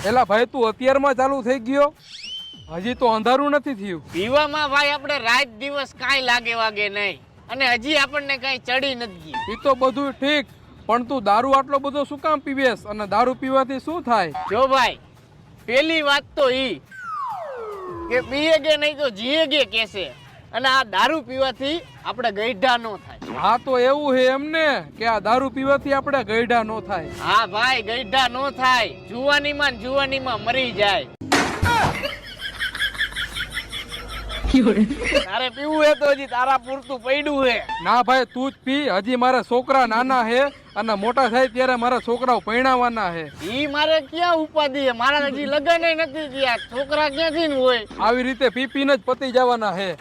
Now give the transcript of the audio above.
એલા ભાઈ તું અત્યારમાં ચાલુ થઈ ગયો, હજી તો અંધારું નથી થયું. પીવામાં ભાઈ આપણે રાત દિવસ કાંઈ લાગે વાગે નહીં, અને હજી આપણને કાંઈ ચડી નથી ગયું. એ તો બધું ઠીક, પણ તું દારૂ આટલો બધો શું કામ પીવેસ? અને દારૂ પીવાથી શું થાય? જો ભાઈ, પેલી વાત તો ઈ કે પીએ કે નહીં તો જીએ કે કેસે, અને આ દારૂ પીવાથી આપણે ગઈઢા ન થાય. હા તો એવું હે એમને કે આ દારૂ પીવાથી આપણે ગઈઢા નો થાય. હા ભાઈ, ગઈઢા ન થાય, જુવાનીમાં ને જુવાનીમાં મરી જાય. તારે પીવું હે તો હજી તારા પૂરતું પડ્યું હે. ના ભાઈ તું જ પી, હજી મારા છોકરા નાના હે અને મોટા થાય ત્યારે મારા છોકરાઓ પરણાવવાના હે. ઈ મારે ક્યાં ઉપાધિ હે, મારા હજી લગ્ન નથી થયા, છોકરા ક્યાંથી ને હોય. આવી રીતે પી પીને જ પતી જવાના હે.